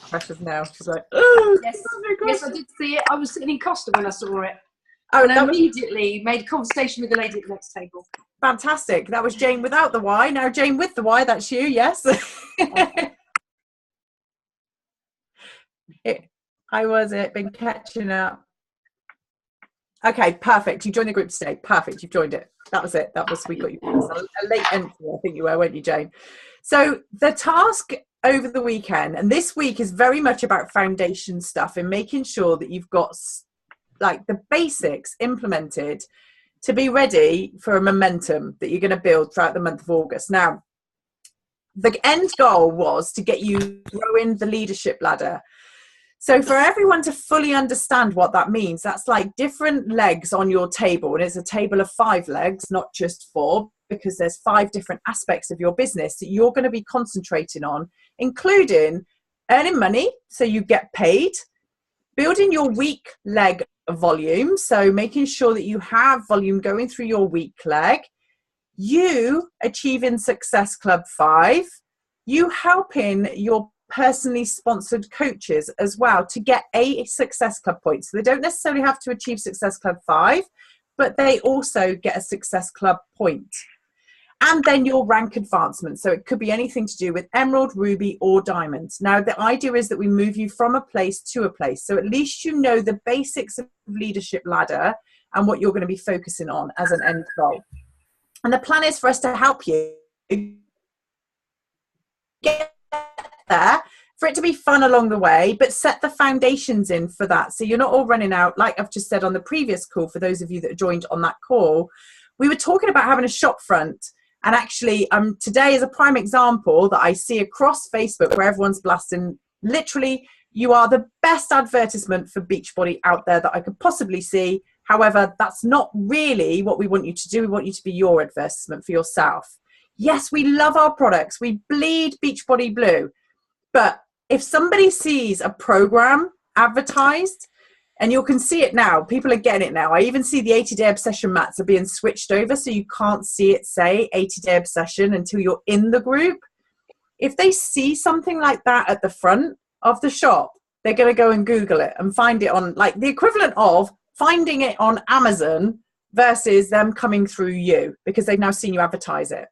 precious nail. She's like, oh, yes, yes, I did see it. I was sitting in Costa when I saw it. Oh, and I immediately made conversation with the lady at the next table. Fantastic. That was Jane without the Y. Now Jane with the Y, that's you, yes. How was it? Been catching up. Okay, perfect. You joined the group today. Perfect. You've joined it. That was it. That was, we got you. A late entry, I think you were, weren't you, Jane? So the task over the weekend, and this week is very much about foundation stuff and making sure that you've got like the basics implemented to be ready for a momentum that you're going to build throughout the month of August. Now, the end goal was to get you growing the leadership ladder. So for everyone to fully understand what that means, that's like different legs on your table. And it's a table of 5 legs, not just 4, because there's 5 different aspects of your business that you're going to be concentrating on, including earning money, so you get paid, building your weak leg volume, so making sure that you have volume going through your weak leg, you achieving Success Club 5, you helping your personally sponsored coaches as well to get a Success Club point. So they don't necessarily have to achieve Success Club 5, but they also get a Success Club point. And then your rank advancement. So it could be anything to do with Emerald, Ruby, or Diamond. Now, the idea is that we move you from a place to a place. So at least you know the basics of leadership ladder and what you're going to be focusing on as an end goal. And the plan is for us to help you get there, for it to be fun along the way, but set the foundations in for that. So you're not all running out, like I've just said on the previous call, for those of you that joined on that call, we were talking about having a shop front. And actually, today is a prime example that I see across Facebook where everyone's blasting. Literally, you are the best advertisement for Beachbody out there that I could possibly see. However, that's not really what we want you to do. We want you to be your advertisement for yourself. Yes, we love our products. We bleed Beachbody blue. But if somebody sees a program advertised, and you can see it now, people are getting it now. I even see the 80-day obsession mats are being switched over, so you can't see it say 80-day obsession until you're in the group. If they see something like that at the front of the shop, they're going to go and Google it and find it on, like, the equivalent of finding it on Amazon versus them coming through you, because they've now seen you advertise it.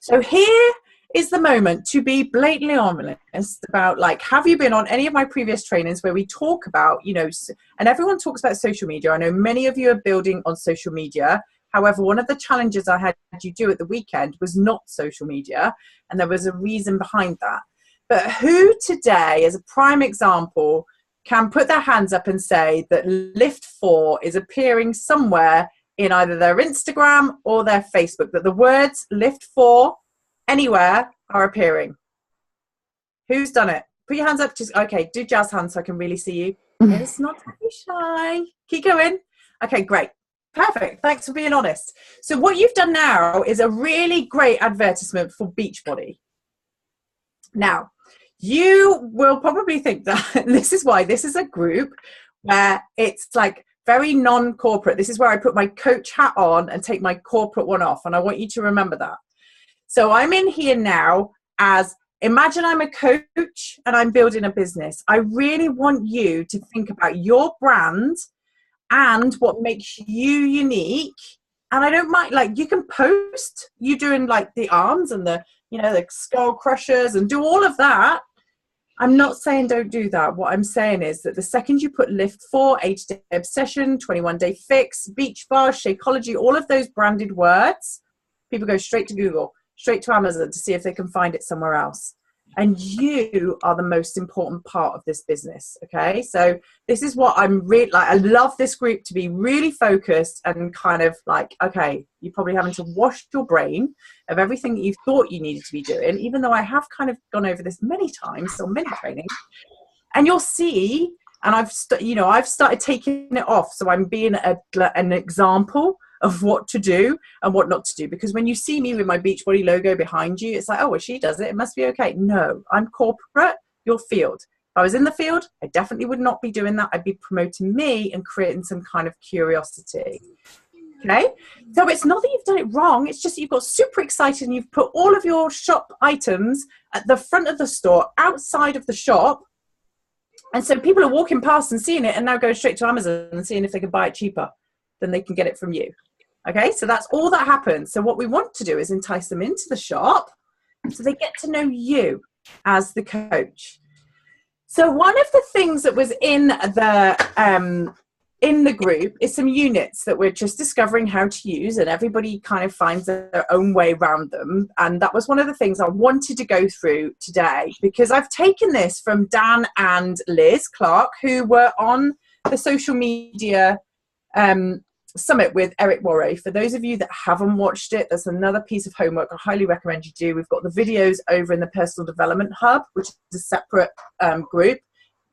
So here is the moment to be blatantly honest about, like, have you been on any of my previous trainings where we talk about, you know, and everyone talks about social media. I know many of you are building on social media. However, one of the challenges I had you do at the weekend was not social media, and there was a reason behind that. But who today, as a prime example, can put their hands up and say that Lift 4 is appearing somewhere in either their Instagram or their Facebook, that the words Lift 4 anywhere are appearing? Who's done it? Put your hands up. Just okay, do jazz hands so I can really see you. It's not very shy. Keep going. Okay, great. Perfect. Thanks for being honest. So what you've done now is a really great advertisement for Beachbody. Now, you will probably think that this is why this is a group where it's like very non-corporate. This is where I put my coach hat on and take my corporate one off. And I want you to remember that. So I'm in here now as, imagine I'm a coach and I'm building a business. I really want you to think about your brand and what makes you unique. And I don't mind, like, you can post you doing like the arms and the, you know, the skull crushers and do all of that. I'm not saying don't do that. What I'm saying is that the second you put Lift 4, 80-day obsession, 21-day fix, beach bar, Shakeology, all of those branded words, people go straight to Google, straight to Amazon to see if they can find it somewhere else. And you are the most important part of this business, okay? So this is what I'm really, like, I love this group to be really focused and kind of like, okay, you're probably having to wash your brain of everything that you thought you needed to be doing, even though I have kind of gone over this many times on many trainings. And you'll see, and I've started taking it off. So I'm being an example of what to do and what not to do. Because when you see me with my Beachbody logo behind you, it's like, oh, well, she does it, it must be okay. No, I'm corporate, you're field. If I was in the field, I definitely would not be doing that. I'd be promoting me and creating some kind of curiosity. Okay, so it's not that you've done it wrong, it's just that you've got super excited and you've put all of your shop items at the front of the store, outside of the shop, And so people are walking past and seeing it and now going straight to Amazon and seeing if they can buy it cheaper than they can get it from you. Okay, so that's all that happens. So what we want to do is entice them into the shop so they get to know you as the coach. So one of the things that was in the group is some units that we're just discovering how to use, and everybody kind of finds their own way around them. And that was one of the things I wanted to go through today, because I've taken this from Dan and Liz Clark, who were on the social media summit with Eric Worre. For those of you that haven't watched it, there's another piece of homework I highly recommend you do. We've got the videos over in the Personal Development Hub, which is a separate group.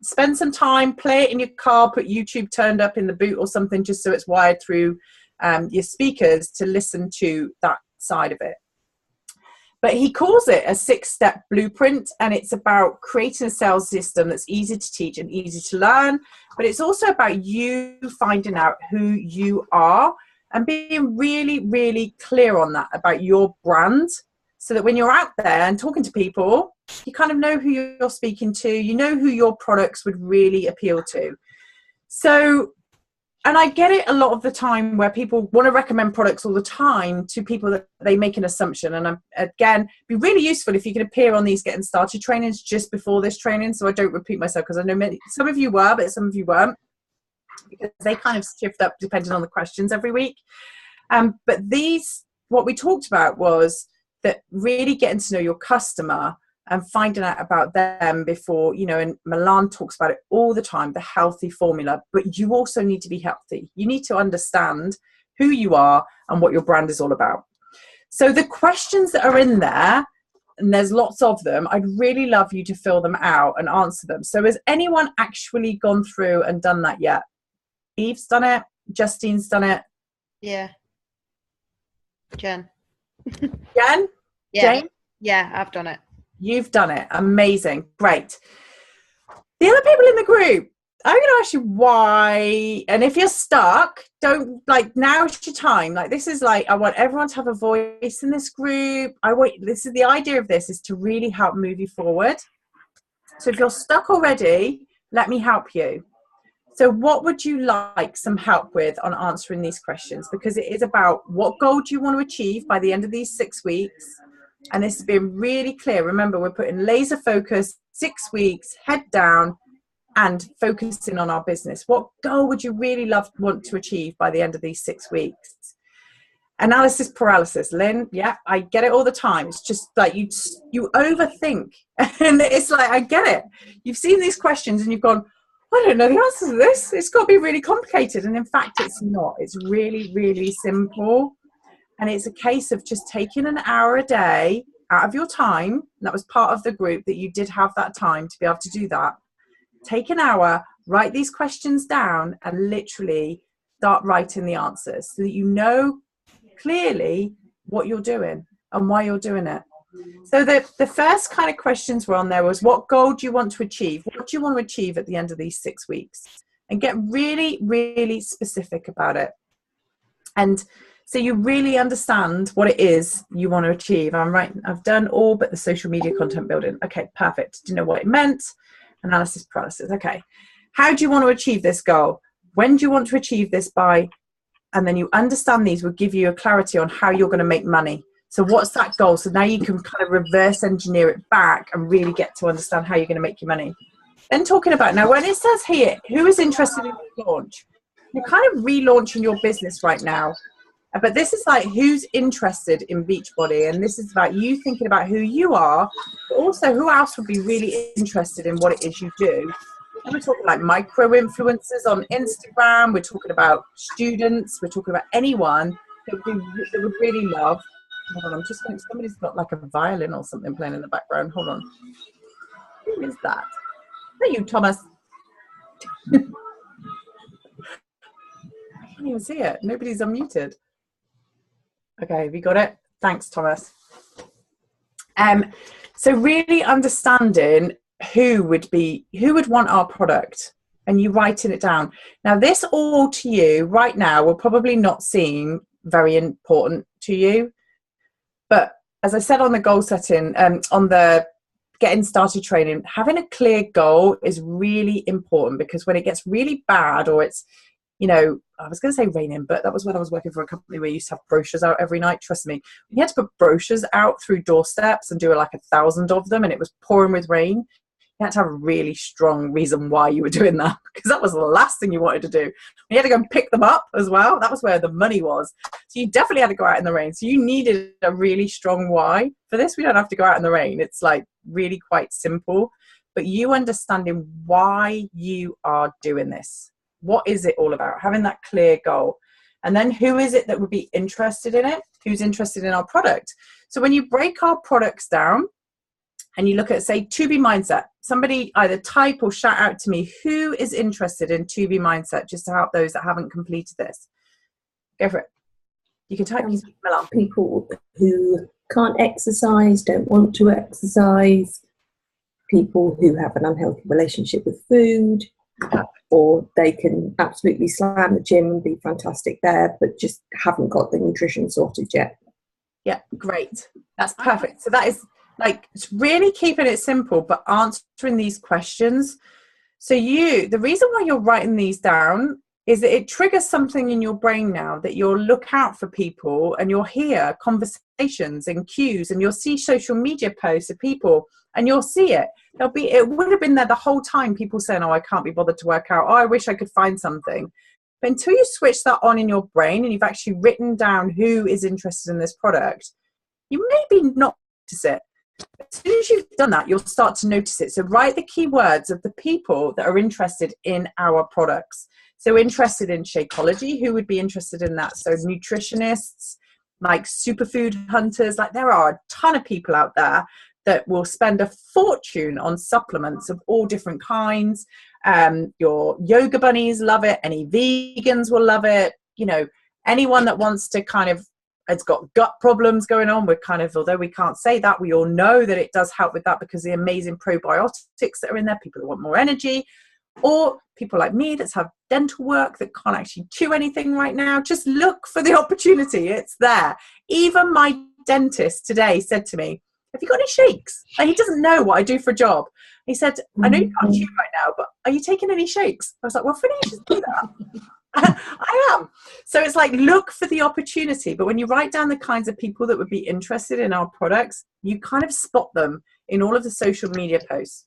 Spend some time, play it in your car, put YouTube turned up in the boot or something, just so it's wired through your speakers to listen to that side of it. But he calls it a 6-step blueprint, and it's about creating a sales system that's easy to teach and easy to learn. But it's also about you finding out who you are and being really, really clear on that about your brand, so that when you're out there and talking to people, you kind of know who you're speaking to, you know who your products would really appeal to. So, and I get it a lot of the time where people want to recommend products all the time to people that they make an assumption. And again, be really useful if you can appear on these getting started trainings just before this training, so I don't repeat myself, because I know some of you were, but some of you weren't, because they kind of shift up depending on the questions every week. But what we talked about was that really getting to know your customer and finding out about them before, and Milan talks about it all the time, the healthy formula. But you also need to be healthy. You need to understand who you are and what your brand is all about. So the questions that are in there, and there's lots of them, I'd really love you to fill them out and answer them. So has anyone actually gone through and done that yet? Eve's done it. Justine's done it. Yeah. Jen? Yeah. Jane? Yeah, I've done it. You've done it. Amazing. Great. The other people in the group, I'm going to ask you why. And if you're stuck, don't, now's your time. This is I want everyone to have a voice in this group. This is the idea of this, is to really help move you forward. So if you're stuck already, let me help you. So what would you like some help with on answering these questions? Because it is about what goal do you want to achieve by the end of these 6 weeks? And this has been really clear. Remember, we're putting laser focus, 6 weeks, head down, and focusing on our business. What goal would you really want to achieve by the end of these 6 weeks? Analysis paralysis. Lynn, yeah, I get it all the time. It's just you overthink. And it's I get it. You've seen these questions and you've gone, I don't know the answer to this. It's got to be really complicated. And in fact, it's not. It's really, really simple. And it's a case of just taking an hour a day out of your time. And that was part of the group, that you did have that time to be able to do that. Take an hour, write these questions down, and literally start writing the answers so that you know clearly what you're doing and why you're doing it. So the first kind of questions were on there was, what goal do you want to achieve? What do you want to achieve at the end of these 6 weeks? And get really, really specific about it. And so you really understand what it is you want to achieve. I'm right. I've done all but the social media content building. Okay, perfect. Do you know what it meant? Analysis paralysis. Okay. How do you want to achieve this goal? When do you want to achieve this by? And then you understand these will give you a clarity on how you're going to make money. So what's that goal? So now you can kind of reverse engineer it back and really get to understand how you're going to make your money. Then talking about, now when it says here, who is interested in your launch? You're kind of relaunching your business right now. But this is who's interested in Beachbody, and this is about you thinking about who you are, but also who else would be really interested in what it is you do. And we're talking micro influencers on Instagram. We're talking about students. We're talking about anyone that would really love. Hold on, I'm just going. Somebody's got a violin or something playing in the background. Hold on. Who is that? Are you, Thomas? I can't even see it. Nobody's unmuted. Okay, we got it. Thanks, Thomas. So really understanding who would want our product, and you writing it down. Now, this all to you right now will probably not seem very important to you, but as I said on the goal setting, on the getting started training, having a clear goal is really important, because when it gets really bad, or it's, you know, I was going to say raining, but that was when I was working for a company where you used to have brochures out every night. Trust me, we had to put brochures out through doorsteps and do like 1,000 of them, and it was pouring with rain. You had to have a really strong reason why you were doing that, because that was the last thing you wanted to do. You had to go and pick them up as well. That was where the money was. So you definitely had to go out in the rain. So you needed a really strong why. For this, we don't have to go out in the rain. It's like really quite simple. But you understanding why you are doing this. What is it all about? Having that clear goal. And then who is it that would be interested in it? Who's interested in our product? So when you break our products down and you look at, say, 2B Mindset, somebody either type or shout out to me, who is interested in 2B Mindset, just to help those that haven't completed this. Go for it. You can type Milan. People who can't exercise, don't want to exercise, people who have an unhealthy relationship with food, or they can absolutely slam the gym and be fantastic there, but just haven't got the nutrition sorted yet. Yeah, great. That's perfect. So that is like, it's really keeping it simple, but answering these questions. So the reason why you're writing these down is that it triggers something in your brain now, that you'll look out for people and you'll hear conversations and cues, and you'll see social media posts of people and you'll see it. It would have been there the whole time, people saying, oh, I can't be bothered to work out. Oh, I wish I could find something. But until you switch that on in your brain and you've actually written down who is interested in this product, you maybe not notice it. As soon as you've done that, you'll start to notice it. So write the keywords of the people that are interested in our products. So interested in Shakeology, who would be interested in that? So nutritionists, like superfood hunters, like there are a ton of people out there that will spend a fortune on supplements of all different kinds. Your yoga bunnies love it. Any vegans will love it. You know, anyone that wants to kind of, it's got gut problems going on, we're kind of, although we can't say that, we all know that it does help with that because the amazing probiotics that are in there, people that want more energy, or people like me that have dental work that can't actually chew anything right now. Just look for the opportunity. It's there. Even my dentist today said to me, have you got any shakes? Like, he doesn't know what I do for a job. He said, I know you can't chew right now, but are you taking any shakes? I was like, well, finish, just do that. I am. So it's like, look for the opportunity. But when you write down the kinds of people that would be interested in our products, you kind of spot them in all of the social media posts.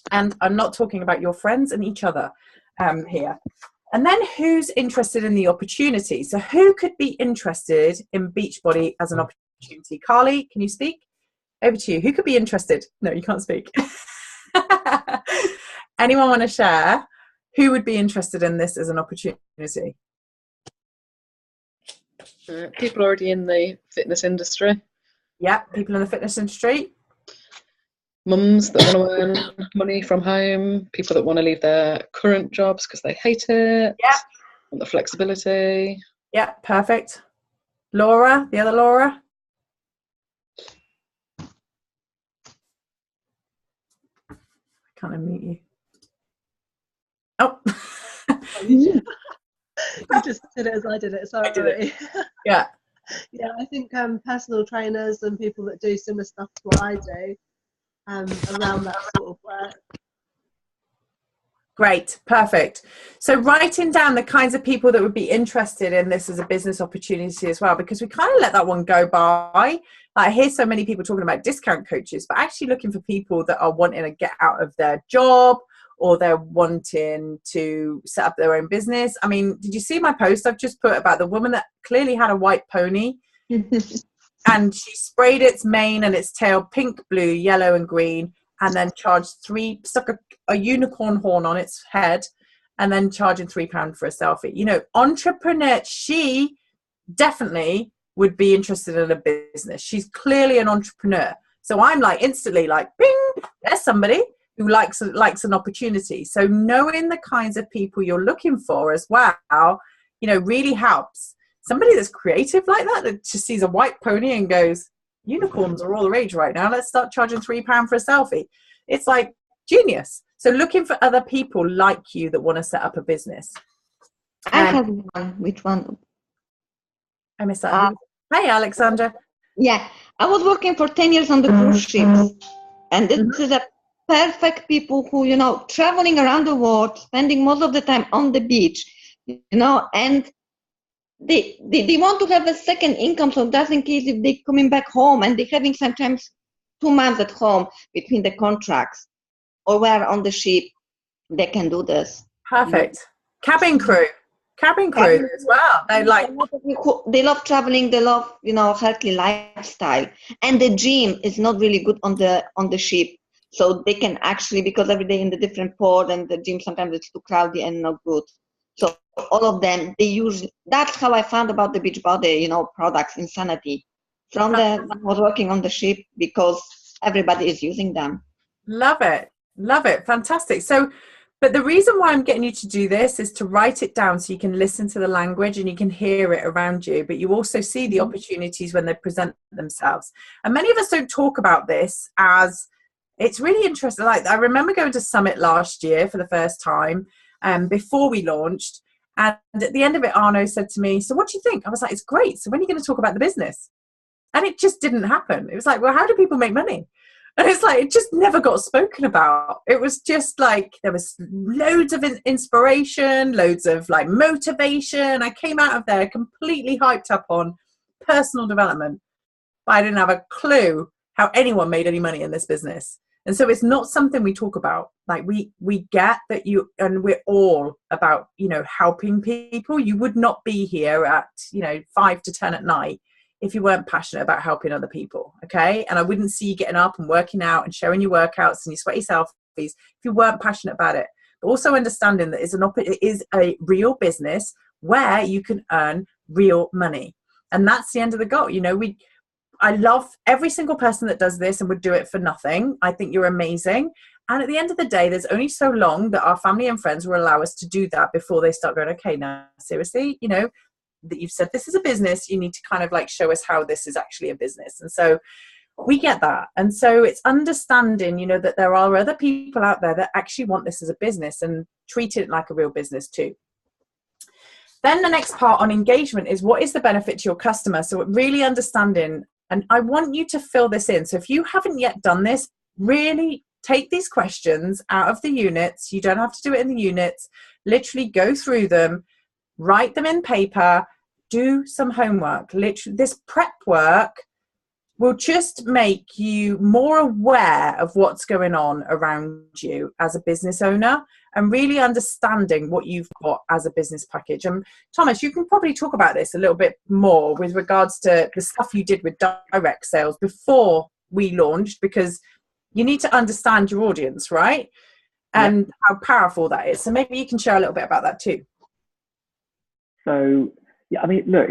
And I'm not talking about your friends and each other here. And then who's interested in the opportunity? So who could be interested in Beachbody as an opportunity? Carly, can you speak? Over to you. Who could be interested? No, you can't speak. Anyone want to share? Who would be interested in this as an opportunity? People already in the fitness industry. Yeah, people in the fitness industry. Mums that want to earn money from home. People that want to leave their current jobs because they hate it. Yeah. Want the flexibility. Yeah, perfect. Laura, the other Laura. I can't unmute you. Oh. You just did it as I did it. Sorry. I did it. Yeah. Yeah, I think personal trainers and people that do similar stuff to what I do around that sort of work. Great, perfect. So writing down the kinds of people that would be interested in this as a business opportunity as well, because we kind of let that one go by. I hear so many people talking about discount coaches, but actually looking for people that are wanting to get out of their job, or they're wanting to set up their own business. I mean, did you see my post I've just put about the woman that clearly had a white pony and she sprayed its mane and its tail pink, blue, yellow and green, and then stuck a unicorn horn on its head, and then charging £3 for a selfie. You know, entrepreneur, she definitely would be interested in a business. She's clearly an entrepreneur. So I'm like instantly like, bing, there's somebody who likes an opportunity. So knowing the kinds of people you're looking for as well, you know, really helps. Somebody that's creative like that just sees a white pony and goes, unicorns are all the rage right now, let's start charging £3 for a selfie. It's like genius. So looking for other people like you that want to set up a business. I have one. Which one? I missed that. Hey, Alexandra. Yeah, I was working for 10 years on the cruise ships. And this is a perfect people who, traveling around the world, spending most of the time on the beach, and they want to have a second income. So just in case if they're coming back home and they're having sometimes 2 months at home between the contracts or we're on the ship, they can do this. Perfect. Cabin crew as well. They love traveling. They love, healthy lifestyle. And the gym is not really good on the ship. So they can actually, because every day in the different port and the gym sometimes it's too crowded and not good. So all of them, they use, that's how I found about the Beachbody, products, Insanity. From I was working on the ship because everybody is using them. Love it. Fantastic. So, but the reason why I'm getting you to do this is to write it down so you can listen to the language and you can hear it around you, but you also see the opportunities when they present themselves. And many of us don't talk about this as, it's really interesting. Like, I remember going to Summit last year for the first time before we launched. And at the end of it, Arno said to me, so what do you think? I was like, it's great. So when are you going to talk about the business? And it just didn't happen. It was like, well, how do people make money? And it's like, it just never got spoken about. It was just like, there was loads of inspiration, loads of like motivation. I came out of there completely hyped up on personal development, but I didn't have a clue how anyone made any money in this business. And so it's not something we talk about. Like we get that and we're all about, helping people. You would not be here at, 5 to 10 at night if you weren't passionate about helping other people, okay? And I wouldn't see you getting up and working out and showing your workouts and your sweaty selfies if you weren't passionate about it. But also understanding that it is a real business where you can earn real money. And that's the end of the goal. I love every single person that does this and would do it for nothing. I think you're amazing. And at the end of the day, there's only so long that our family and friends will allow us to do that before they start going, okay, now seriously, that you've said this is a business, you need to kind of like show us how this is actually a business. And so we get that. And so it's understanding, that there are other people out there that actually want this as a business and treat it like a real business too. Then the next part on engagement is, what is the benefit to your customer? So really understanding, and I want you to fill this in. So if you haven't yet done this, really take these questions out of the units. You don't have to do it in the units. Literally go through them, write them in paper, do some homework. Literally, this prep work will just make you more aware of what's going on around you as a business owner and really understanding what you've got as a business package. And Thomas, you can probably talk about this a little bit more with regards to the stuff you did with direct sales before we launched, because you need to understand your audience, right? And how powerful that is. So maybe you can share a little bit about that too. So, yeah, I mean, look,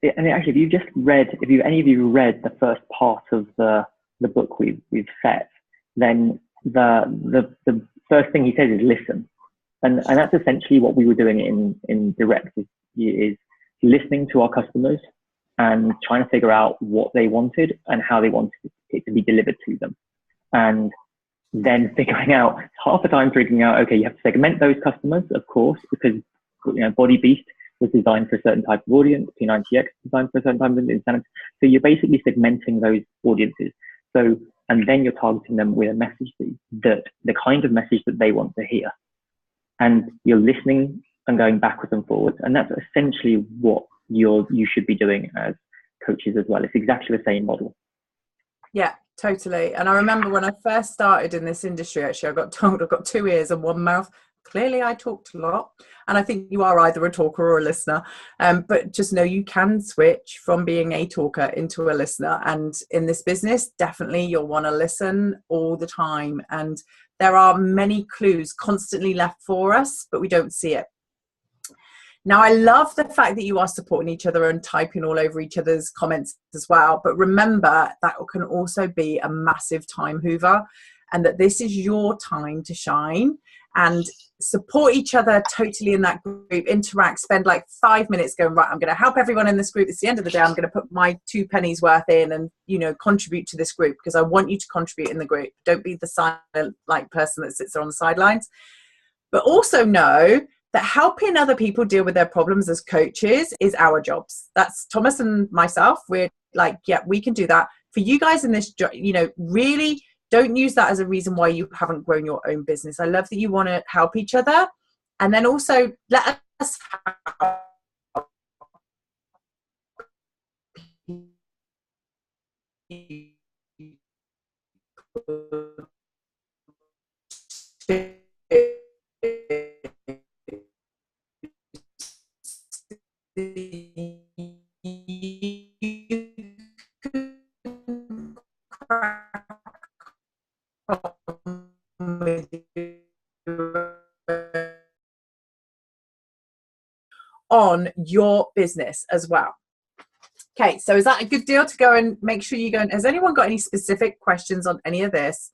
and actually, if any of you read the first part of the book we've set, then the first thing he says is listen, and that's essentially what we were doing in direct is listening to our customers and trying to figure out what they wanted and how they wanted it to be delivered to them, and then figuring out okay, you have to segment those customers, of course, because Body Beast was designed for a certain type of audience, P90X was designed for a certain type of insanity. So you're basically segmenting those audiences. So, and then you're targeting them with a message that the kind of message that they want to hear. And you're listening and going backwards and forwards. And that's essentially what you should be doing as coaches as well. It's exactly the same model. Yeah, totally. And I remember when I first started in this industry, actually, I got told I've got 2 ears and 1 mouth. Clearly, I talked a lot, and I think you are either a talker or a listener. But just know you can switch from being a talker into a listener. And in this business, definitely you'll want to listen all the time. And there are many clues constantly left for us, but we don't see it. Now, I love the fact that you are supporting each other and typing all over each other's comments as well. But remember, that can also be a massive time hoover, and that this is your time to shine. And support each other totally in that group, interact, spend like 5 minutes going, right, I'm going to help everyone in this group. It's the end of the day. I'm going to put my 2 pennies worth in and, contribute to this group, because I want you to contribute in the group. Don't be the silent person that sits there on the sidelines. But also know that helping other people deal with their problems as coaches is our jobs. That's Thomas and myself. We're like, yeah, we can do that. for you guys in this, really don't use that as a reason why you haven't grown your own business. I love that you want to help each other. And then also let us on your business as well. Okay, so is that a good deal to go and make sure you go? And has anyone got any specific questions on any of this?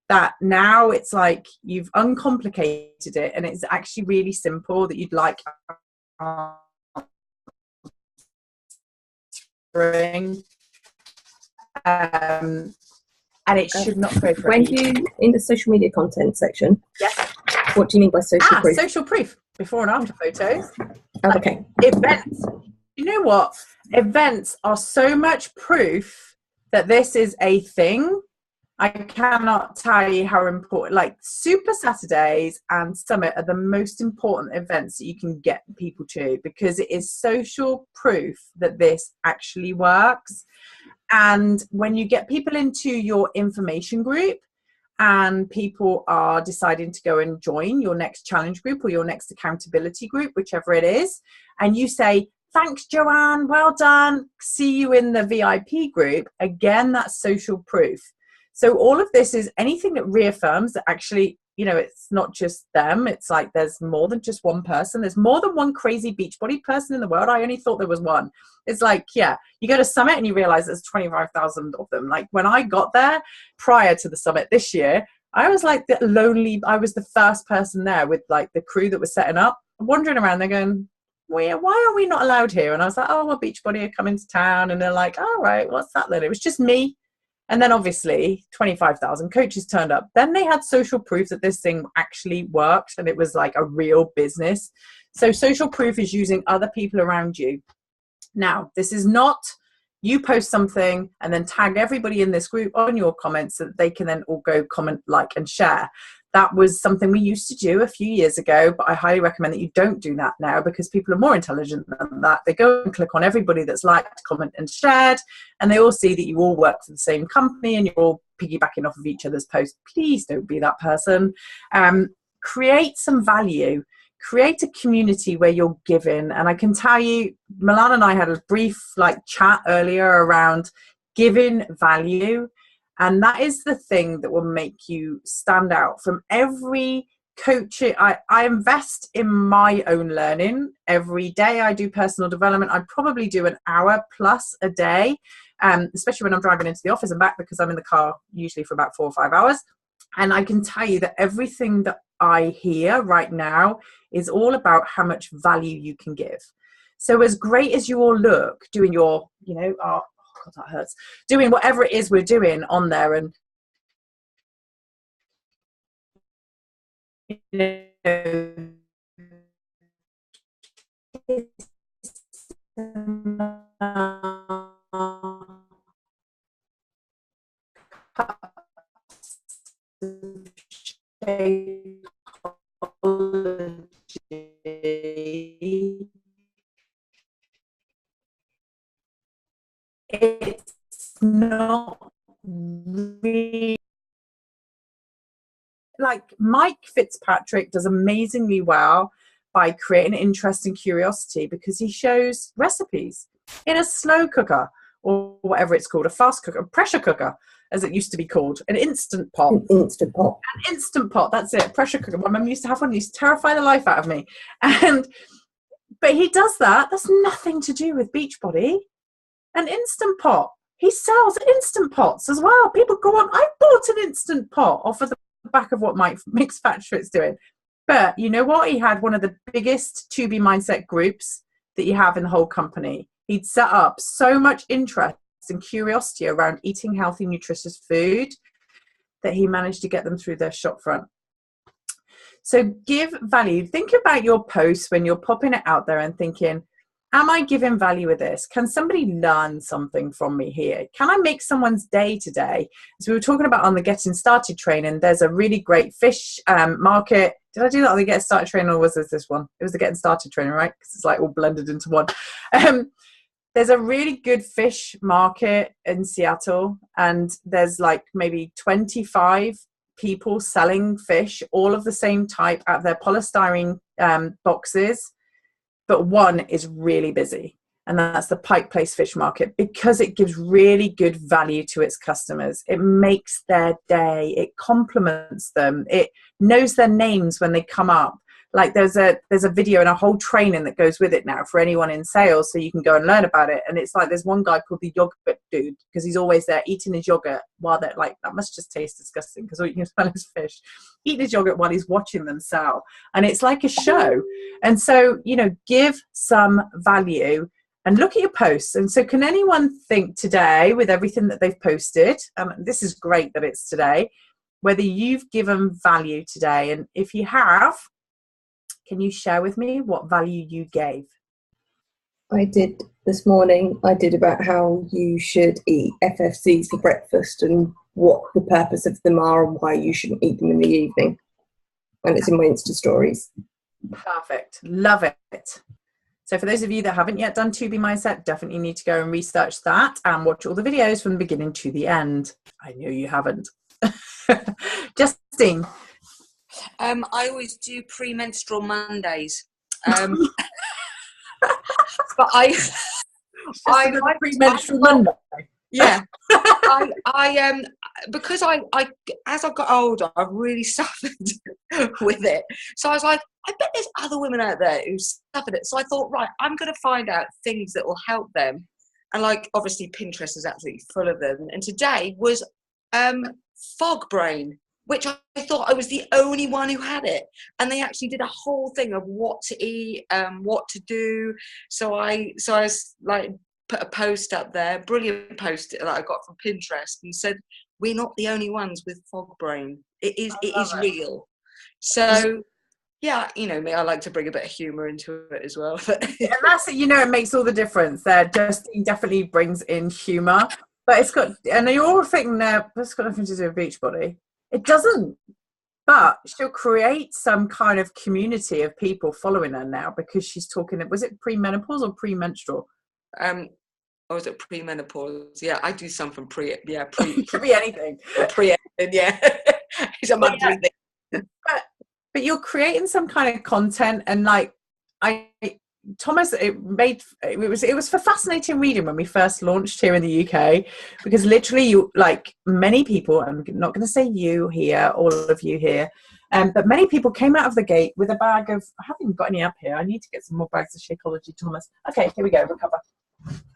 That now it's like you've uncomplicated it and it's actually really simple that you'd like and it should not go for when you in the social media content section. Yes. What do you mean by social proof? Social proof, before and after photos. Oh, okay. Events. You know what? Events are so much proof that this is a thing. I cannot tell you how important, like Super Saturdays and Summit are the most important events that you can get people to, because it is social proof that this actually works. And when you get people into your information group and people are deciding to go and join your next challenge group or your next accountability group, whichever it is, and you say, thanks, Joanne, well done, see you in the VIP group, again, that's social proof. So all of this is anything that reaffirms that actually, it's not just them. It's like there's more than just one person. There's more than one crazy Beachbody person in the world. I only thought there was one. It's like, yeah, you go to Summit and you realize there's 25,000 of them. Like when I got there prior to the Summit this year, I was like I was the first person there with like the crew that was setting up, wandering around. They're going, why are we not allowed here? And I was like, oh, well, Beachbody are coming to town. And they're like, all right, what's that then? It was just me. And then obviously 25,000 coaches turned up. Then they had social proof that this thing actually worked and it was like a real business. So social proof is using other people around you. Now, this is not you post something and then tag everybody in this group on your comments so that they can then all go comment, like, and share. That was something we used to do a few years ago, but I highly recommend that you don't do that now because people are more intelligent than that. They go and click on everybody that's liked, comment, and shared, and they all see that you all work for the same company and you're all piggybacking off of each other's posts. Please don't be that person. Create some value. Create a community where you're giving. And I can tell you, Milan and I had a brief chat earlier around giving value. And that is the thing that will make you stand out from every coach. I invest in my own learning every day. I do personal development. I probably do an hour plus a day, especially when I'm driving into the office and back, because I'm in the car usually for about 4 or 5 hours. And I can tell you that everything that I hear right now is all about how much value you can give. So as great as you all look doing your, God, that hurts, doing whatever it is we're doing on there, and it's not really like Mike Fitzpatrick does amazingly well by creating interest and curiosity, because he shows recipes in a slow cooker or whatever it's called, a fast cooker, a pressure cooker as it used to be called, an instant pot. An instant pot. An instant pot, that's it, pressure cooker. My mum used to have one, used to terrify the life out of me. But he does that. That's nothing to do with Beachbody. An instant pot. He sells instant pots as well. People go on, I bought an instant pot off of the back of what Mike Fitzpatrick's doing. But you know what? He had one of the biggest 2B mindset groups that you have in the whole company. He'd set up so much interest and curiosity around eating healthy, nutritious food that he managed to get them through their shop front. So give value. Think about your posts when you're popping it out there and thinking, am I giving value with this? Can somebody learn something from me here? Can I make someone's day today? So we were talking about on the Getting Started training, there's a really great fish market. Did I do that on the Getting Started training, or was this one? It was the Getting Started training, right? Because it's like all blended into one. There's a really good fish market in Seattle, and there's like maybe 25 people selling fish, all of the same type, out of their polystyrene boxes. But one is really busy, and that's the Pike Place Fish Market, because it gives really good value to its customers. It makes their day, it compliments them, it knows their names when they come up. Like there's a video and a whole training that goes with it now for anyone in sales, so you can go and learn about it. And it's like there's one guy called the yogurt dude, because he's always there eating his yogurt while they're like, that must just taste disgusting because all you can smell is fish, eating his yogurt while he's watching them sell. And it's like a show. And so, you know, give some value and look at your posts. And so can anyone think today, with everything that they've posted, this is great that it's today, whether you've given value today? And if you have, can you share with me what value you gave? I did this morning. I did about how you should eat FFCs for breakfast and what the purpose of them are and why you shouldn't eat them in the evening. And it's in my Insta stories. Perfect. Love it. So for those of you that haven't yet done 2B Mindset, definitely need to go and research that and watch all the videos from the beginning to the end. I know you haven't. Justine. I always do premenstrual Mondays. But I like premenstrual Monday. Yeah. I because I as I got older, I really suffered with it. So I was like, I bet there's other women out there who suffered it. So I thought, right, I'm going to find out things that will help them. And like, obviously, Pinterest is absolutely full of them. And today was fog brain, which I thought I was the only one who had it. And they actually did a whole thing of what to eat, what to do. So I was like, put a post up there, brilliant post that I got from Pinterest, and said, we're not the only ones with fog brain. It is real. So yeah, you know me, I like to bring a bit of humour into it as well. And that's it, you know, it makes all the difference there. Justine definitely brings in humour, but it's got, and you're all thinking now, that's got nothing to do with Beachbody. It doesn't. But she'll create some kind of community of people following her now, because she's talking, was it premenopause or premenstrual? Or was it premenopause? Yeah, I do some from pre. Could be anything. Yeah. It's a monthly thing. But you're creating some kind of content, and like Thomas, it was for fascinating reading when we first launched here in the UK, because literally you, like many people, I'm not going to say you here, all of you here, but many people came out of the gate with a bag of, I haven't even got any up here, I need to get some more bags of Shakeology, Thomas. Okay, here we go, recover.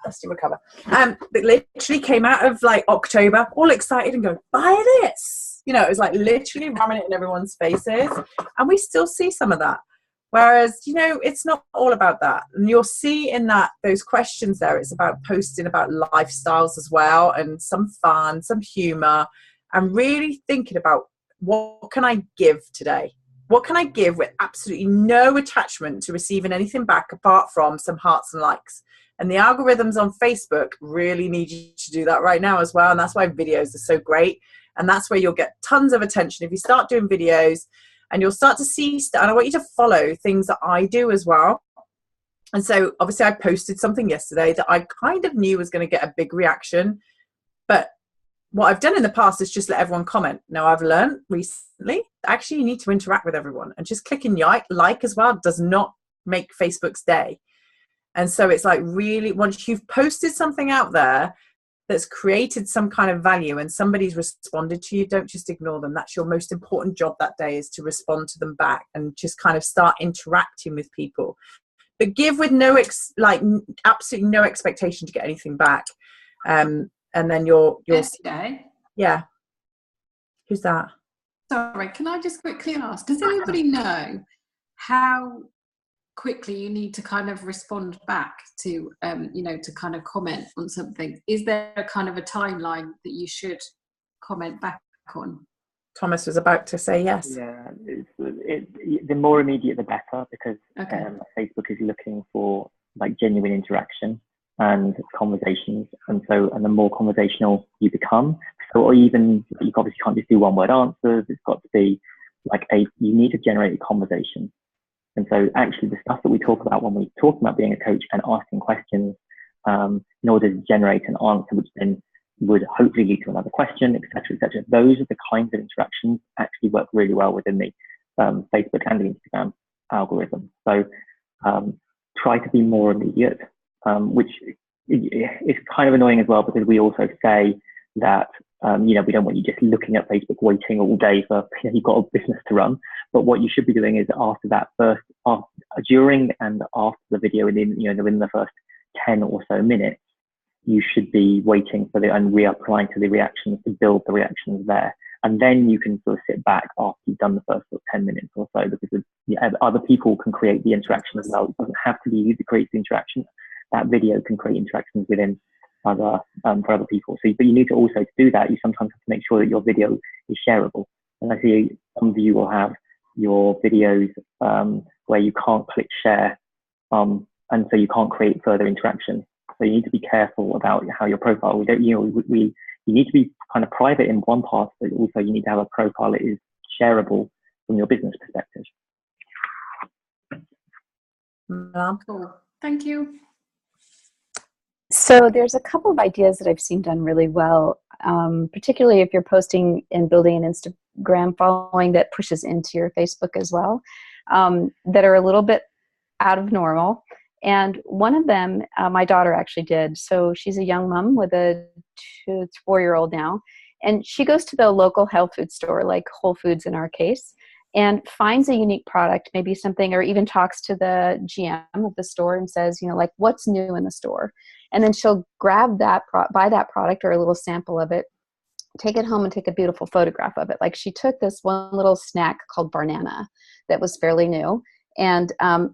Let's do recover. That literally came out of like October, all excited and going, buy this. You know, it was like literally ramming it in everyone's faces. And we still see some of that. Whereas, you know, it's not all about that. And you'll see in that, those questions there, it's about posting about lifestyles as well, and some fun, some humor, and really thinking about, what can I give today? What can I give with absolutely no attachment to receiving anything back apart from some hearts and likes? And the algorithms on Facebook really need you to do that right now as well. And that's why videos are so great. And that's where you'll get tons of attention if you start doing videos, and you'll start to see, and I want you to follow things that I do as well. And so obviously I posted something yesterday that I kind of knew was going to get a big reaction. But what I've done in the past is just let everyone comment. Now I've learned recently, actually you need to interact with everyone, and just clicking like as well does not make Facebook's day. And so it's like, really, once you've posted something out there that's created some kind of value and somebody's responded to you, don't just ignore them. That's your most important job that day, is to respond to them back and just kind of start interacting with people. But give with absolutely no expectation to get anything back. And then you'll Yesterday. Yeah. Who's that? Sorry, can I just quickly ask, does anybody know how quickly you need to kind of respond back to to kind of comment on something? Is there a kind of a timeline that you should comment back on? Thomas was about to say yes. Yeah, the more immediate the better, because Facebook is looking for like genuine interaction and conversations. And the more conversational you become, or even you obviously can't just do one word answers. It's got to be like you need to generate a conversation. And so actually the stuff that we talk about when we talk about being a coach and asking questions in order to generate an answer, which then would hopefully lead to another question, etc., etc. Those are the kinds of interactions actually work really well within the Facebook and the Instagram algorithm. So try to be more immediate, which is kind of annoying as well, because we also say that we don't want you just looking at Facebook waiting all day for you've got a business to run. But what you should be doing is during and after the video, within the first 10 or so minutes, you should be waiting for and reapplying to the reactions to build the reactions there. And then you can sort of sit back after you've done the first 10 minutes or so, because other people can create the interaction as well. It doesn't have to be you that creates the interaction. That video can create interactions within for other people. But you need to also, to do that, you sometimes have to make sure that your video is shareable. And I see some of you will have your videos where you can't click share, and so you can't create further interaction. So you need to be careful about how your profile. You need to be kind of private in one part, but also you need to have a profile that is shareable from your business perspective. Cool. Thank you. So there's a couple of ideas that I've seen done really well, particularly if you're posting and building an Instagram following that pushes into your Facebook as well, that are a little bit out of normal. And one of them, my daughter actually did. So she's a young mom with a 4-year-old now. And she goes to the local health food store, like Whole Foods in our case, and finds a unique product, maybe something, or even talks to the GM of the store and says, like, what's new in the store? And then she'll grab that, buy that product or a little sample of it, take it home and take a beautiful photograph of it. Like she took this one little snack called Banana that was fairly new, and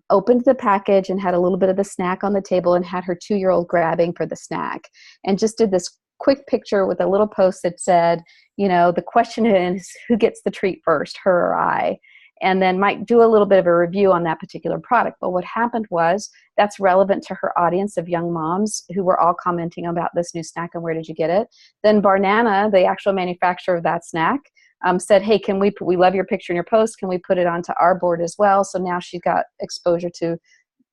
opened the package and had a little bit of the snack on the table and had her 2-year-old grabbing for the snack, and just did this quick picture with a little post that said, the question is, who gets the treat first, her or I? And then might do a little bit of a review on that particular product. But what happened was that's relevant to her audience of young moms who were all commenting about this new snack and where did you get it. Then Banana, the actual manufacturer of that snack, said, hey, we love your picture in your post. Can we put it onto our board as well? So now she's got exposure to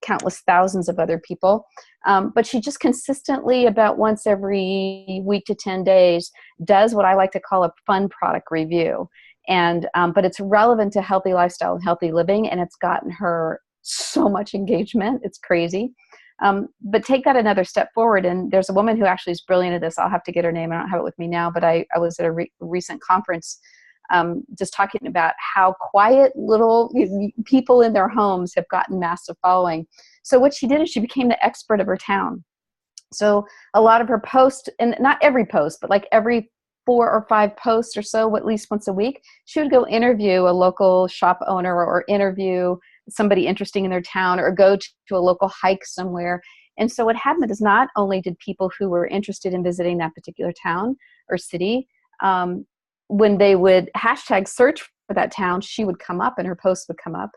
countless thousands of other people. But she just consistently, about once every week to 10 days, does what I like to call a fun product review. And but it's relevant to healthy lifestyle and healthy living, and it's gotten her so much engagement. It's crazy. But take that another step forward, and there's a woman who actually is brilliant at this. I'll have to get her name. I don't have it with me now, but I was at a recent conference just talking about how quiet little people in their homes have gotten massive following. So what she did is she became the expert of her town. So a lot of her posts, and not every post, but like every 4 or 5 posts or so, at least once a week, she would go interview a local shop owner or interview somebody interesting in their town, or go to a local hike somewhere. And so what happened is not only did people who were interested in visiting that particular town or city, when they would hashtag search for that town, she would come up and her posts would come up.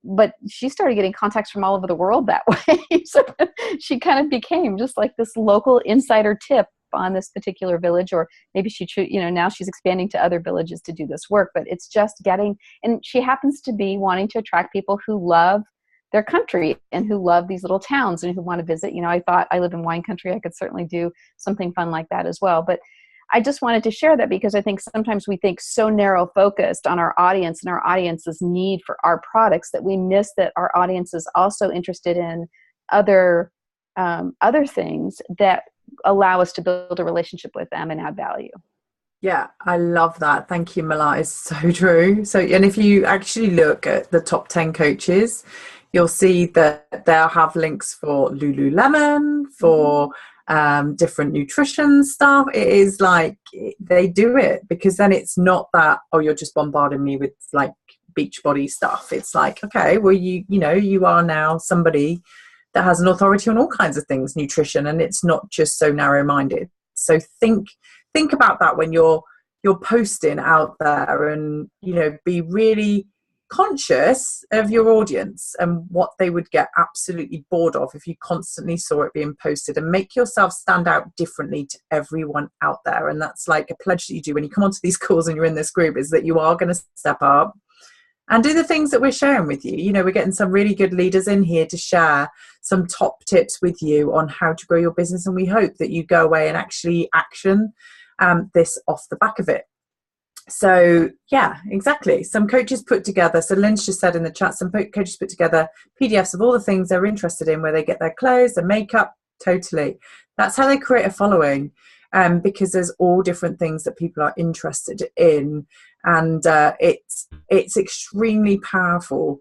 But she started getting contacts from all over the world that way. So she kind of became just like this local insider tip on this particular village, or maybe now she's expanding to other villages to do this work. But it's just getting, and she happens to be wanting to attract people who love their country and who love these little towns and who want to visit. I thought, I live in wine country, I could certainly do something fun like that as well. But I just wanted to share that because I think sometimes we think so narrow focused on our audience and our audience's need for our products that we miss that our audience is also interested in other things that allow us to build a relationship with them and add value. Yeah, I love that. Thank you, Mala. It's so true. So, and if you actually look at the top 10 coaches, you'll see that they'll have links for Lululemon, for different nutrition stuff. It is like they do it because then it's not that, oh, you're just bombarding me with like Beachbody stuff. It's like, okay, well, you are now somebody that has an authority on all kinds of things, nutrition, and it's not just so narrow-minded. So think about that when you're posting out there, and be really conscious of your audience and what they would get absolutely bored of if you constantly saw it being posted, and make yourself stand out differently to everyone out there. And that's like a pledge that you do when you come onto these calls and you're in this group, is that you are going to step up and do the things that we're sharing with you. You know, we're getting some really good leaders in here to share some top tips with you on how to grow your business. And we hope that you go away and actually action this off the back of it. So yeah, exactly. Some coaches put together, so Lynn's just said in the chat, some coaches put together PDFs of all the things they're interested in, where they get their clothes, their makeup. Totally. That's how they create a following, because there's all different things that people are interested in. And it's extremely powerful,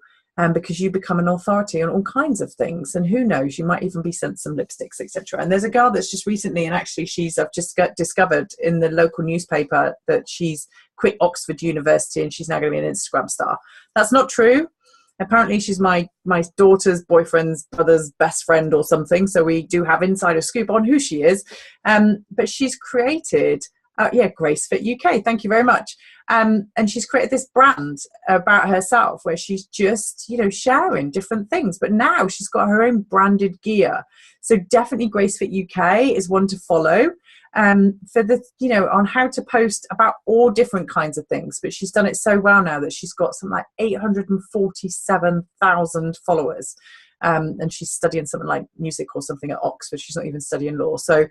because you become an authority on all kinds of things. And who knows, you might even be sent some lipsticks, etc. And there's a girl that's just recently, and actually I've just discovered in the local newspaper that she's quit Oxford University and she's now going to be an Instagram star. That's not true. Apparently she's my daughter's boyfriend's brother's best friend or something. So we do have insider scoop on who she is. But she's created, Grace Fit UK. Thank you very much. And she's created this brand about herself where she's just, you know, sharing different things. But now she's got her own branded gear. So definitely Grace Fit UK is one to follow. For the, you know, on how to post about all different kinds of things. But she's done it so well now that she's got something like 847,000 followers. And she's studying something like music or something at Oxford. She's not even studying law. So,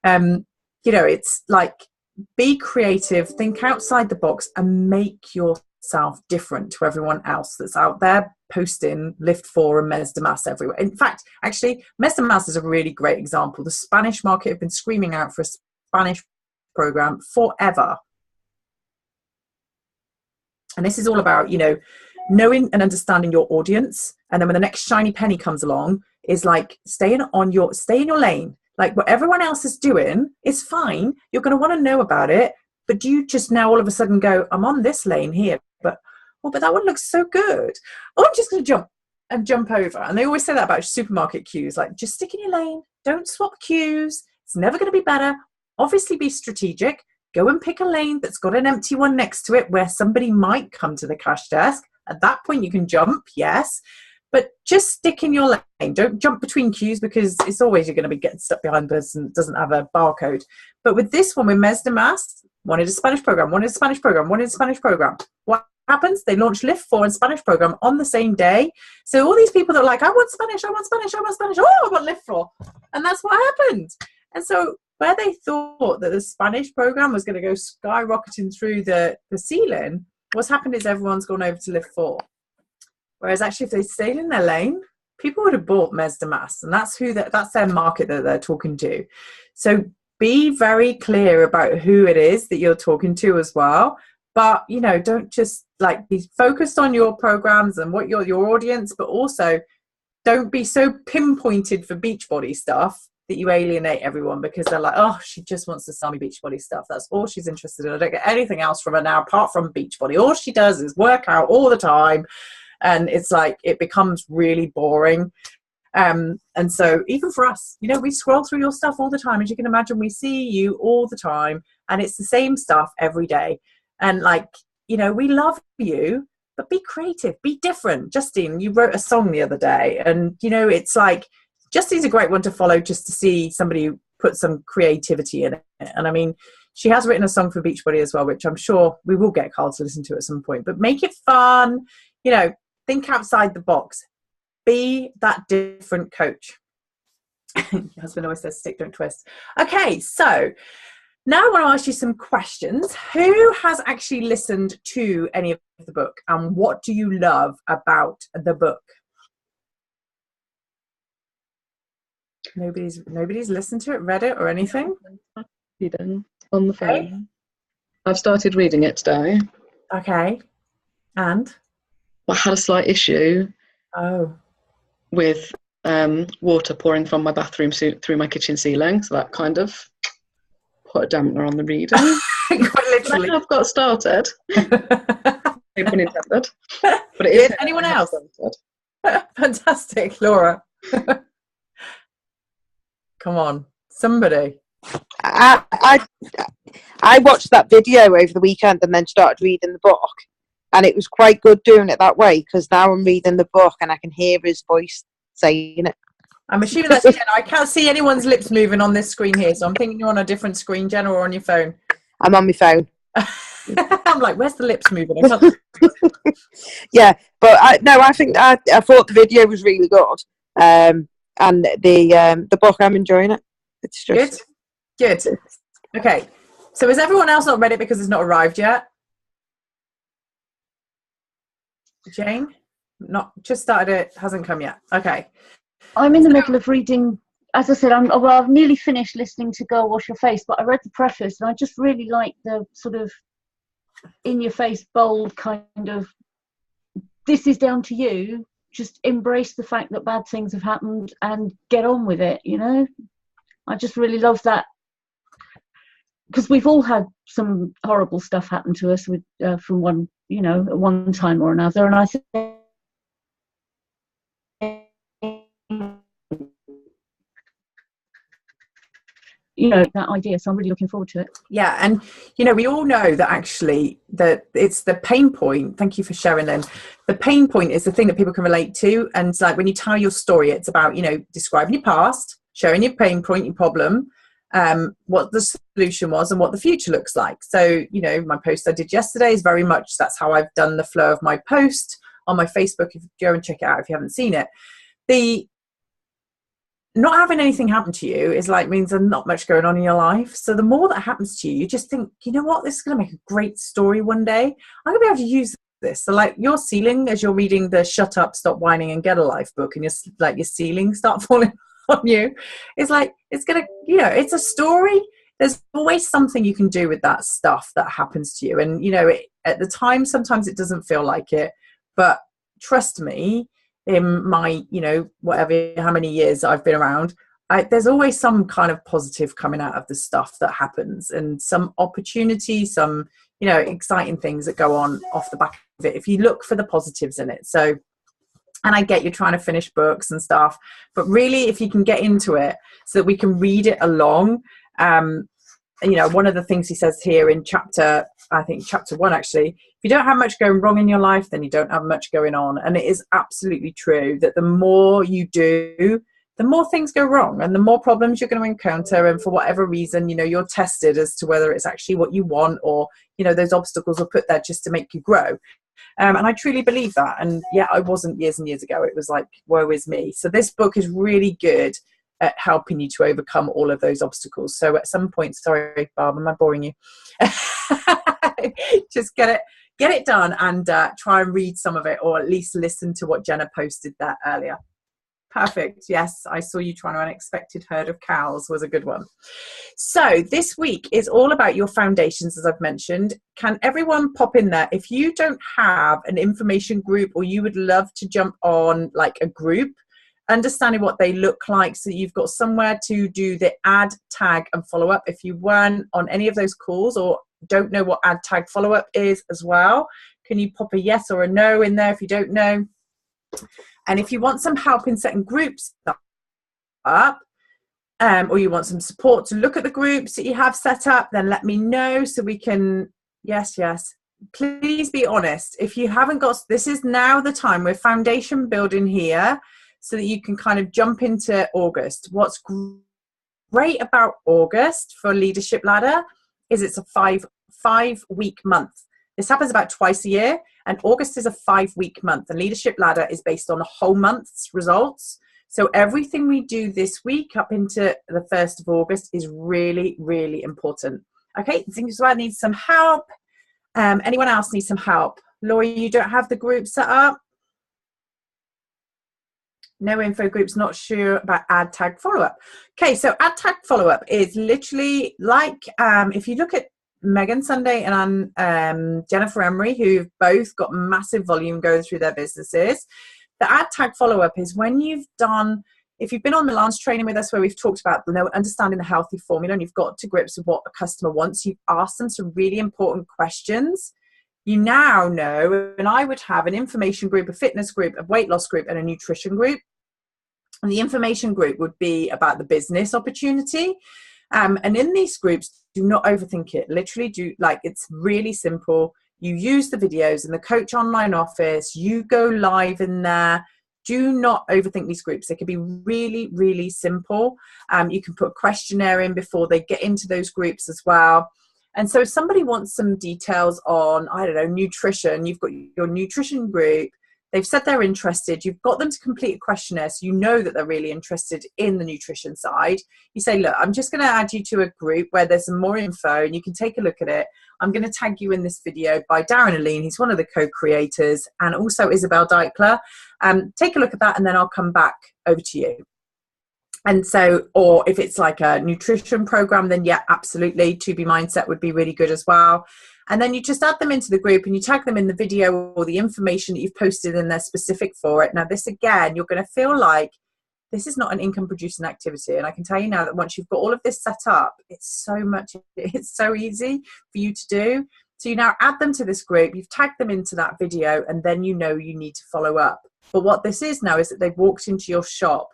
you know, it's like, be creative, think outside the box, and make yourself different to everyone else that's out there posting Lift 4 and Mes de Mas everywhere. In fact, actually, Mes de Mas is a really great example. The Spanish market have been screaming out for a Spanish program forever. And this is all about, you know, knowing and understanding your audience. And then when the next shiny penny comes along, is like stay in your lane. Like what everyone else is doing is fine. You're going to want to know about it. But do you just now all of a sudden go, I'm on this lane here, but that one looks so good. Oh, I'm just going to jump over. And they always say that about supermarket queues. Like, just stick in your lane. Don't swap queues. It's never going to be better. Obviously be strategic. Go and pick a lane that's got an empty one next to it where somebody might come to the cash desk. At that point you can jump, yes. But just stick in your lane. Don't jump between queues, because it's always you're going to be getting stuck behind the person that doesn't have a barcode. But with this one, with Mes de Mas, wanted a Spanish program, wanted a Spanish program, wanted a Spanish program. What happens? They launch Lift 4 and Spanish program on the same day. So all these people that are like, I want Spanish, I want Spanish, I want Spanish. Oh, I want Lift 4. And that's what happened. And so where they thought that the Spanish program was going to go skyrocketing through the ceiling, what's happened is everyone's gone over to Lift 4. Whereas actually, if they stayed in their lane, people would have bought Mes de Mas, and that's their market that they're talking to. So be very clear about who it is that you're talking to as well. But you know, don't just like be focused on your programs and what your audience, but also don't be so pinpointed for Beachbody stuff that you alienate everyone, because they're like, oh, she just wants to sell me Beachbody stuff. That's all she's interested in. I don't get anything else from her now apart from Beachbody. All she does is work out all the time. And it's like, it becomes really boring. And so even for us, you know, we scroll through your stuff all the time. As you can imagine, we see you all the time, and it's the same stuff every day. And like, you know, we love you, but be creative, be different. Justine, you wrote a song the other day, and, you know, it's like, Justine's a great one to follow, just to see somebody put some creativity in it. And I mean, she has written a song for Beachbody as well, which I'm sure we will get Carl to listen to at some point. But make it fun, you know, think outside the box. Be that different coach. Your husband always says, stick, don't twist. Okay, so now I want to ask you some questions. Who has actually listened to any of the book, and what do you love about the book? Nobody's listened to it, read it, or anything? On the phone. Okay. I've started reading it today. Okay. And? I had a slight issue with water pouring from my bathroom through my kitchen ceiling, so that kind of put a dampener on the reading. Quite literally. I've got started. No pun intended. But it is anyone else? Fantastic, Laura. Come on, somebody. I watched that video over the weekend and then started reading the book. And it was quite good doing it that way, because now I'm reading the book and I can hear his voice saying it. I'm assuming that's Jen. I can't see anyone's lips moving on this screen here, so I'm thinking you're on a different screen, Jen, or on your phone. I'm on my phone. I'm like, where's the lips moving? I can't... Yeah, but I thought the video was really good, and the book, I'm enjoying it. It's just good. Okay, so has everyone else not read it because it's not arrived yet? Jane, not just started it, hasn't come yet. Okay, I'm in the middle of reading. As I said, I've nearly finished listening to Go Wash Your Face, but I read the preface and I just really like the sort of in-your-face, bold kind of, this is down to you. Just embrace the fact that bad things have happened and get on with it, you know? I just really love that. Because we've all had some horrible stuff happen to us with from one, you know, at one time or another. And I think that idea, so I'm really looking forward to it. Yeah, and we all know that actually that it's the pain point. Thank you for sharing them. The pain point is the thing that people can relate to, and like when you tell your story, it's about describing your past, sharing your pain point, your problem, what the solution was, and what the future looks like. So my post I did yesterday is very much that's how I've done the flow of my post on my Facebook. If you go and check it out if you haven't seen it, the not having anything happen to you is means there's not much going on in your life. So the more that happens to you, you just think, you know what, this is going to make a great story one day. I'm going to be able to use this. So like your ceiling, as you're reading the Shut Up, Stop Whining and Get a Life book, and your ceiling start falling on you, it's like, it's going to, it's a story. There's always something you can do with that stuff that happens to you. And, at the time, sometimes it doesn't feel like it, but trust me, in my, whatever, how many years I've been around, there's always some kind of positive coming out of the stuff that happens, and some opportunity, some, exciting things that go on off the back of it, if you look for the positives in it. So, and I get you're trying to finish books and stuff, but really, if you can get into it so that we can read it along, one of the things he says here in chapter 1, actually, if you don't have much going wrong in your life, then you don't have much going on. And it is absolutely true that the more you do, the more things go wrong and the more problems you're going to encounter. And for whatever reason, you're tested as to whether it's actually what you want, or, those obstacles are put there just to make you grow. And I truly believe that. And yeah, I wasn't years and years ago. It was like, woe is me. So this book is really good at helping you to overcome all of those obstacles. So at some point, sorry, Barb, am I boring you? Just get it done, and try and read some of it, or at least listen to what Jenna posted there earlier. Perfect. Yes, I saw you trying. An unexpected herd of cows was a good one. So this week is all about your foundations, as I've mentioned. Can everyone pop in there? If you don't have an information group, or you would love to jump on like a group, understanding what they look like, so you've got somewhere to do the add, tag and follow up. If you weren't on any of those calls or don't know what add, tag, follow up is as well, can you pop a yes or a no in there if you don't know? And if you want some help in setting groups up, or you want some support to look at the groups that you have set up, then let me know so we can, yes, please be honest. If you haven't got, this is now the time. We're foundation building here so that you can kind of jump into August. What's great about August for Leadership Ladder is it's a five week month. This happens about twice a year, and August is a 5-week month, and Leadership Ladder is based on a whole month's results. So everything we do this week up into the 1st of August is really, really important. Okay, things I need some help. Anyone else need some help? Laura, you don't have the group set up? No info groups, not sure about add, tag, follow up. Okay, so add, tag, follow up is literally like, if you look at Megan Sunday and Jennifer Emery, who've both got massive volume going through their businesses, the add, tag, follow up is when you've done, if you've been on Milan's training with us where we've talked about understanding the healthy formula, and you've got to grips with what a customer wants, you've asked them some really important questions. You now know, and I would have an information group, a fitness group, a weight loss group, and a nutrition group. And the information group would be about the business opportunity. And in these groups, do not overthink it. Literally do, like, it's really simple. You use the videos in the Coach Online office. You go live in there. Do not overthink these groups. They can be really, really simple. You can put a questionnaire in before they get into those groups as well. And so if somebody wants some details on, I don't know, nutrition, you've got your nutrition group, they've said they're interested, you've got them to complete a questionnaire, so you know that they're really interested in the nutrition side. You say, look, I'm just going to add you to a group where there's some more info and you can take a look at it. I'm going to tag you in this video by Darren Aline. He's one of the co-creators, and also Isabel Deichler. Take a look at that and then I'll come back over to you. And so, or if it's like a nutrition program, then yeah, absolutely. 2B Mindset would be really good as well. And then you just add them into the group and you tag them in the video or the information that you've posted in there specific for it. Now this, again, you're going to feel like this is not an income producing activity. And I can tell you now that once you've got all of this set up, it's so easy for you to do. So you now add them to this group, you've tagged them into that video, and then you know you need to follow up. But what this is now is that they've walked into your shop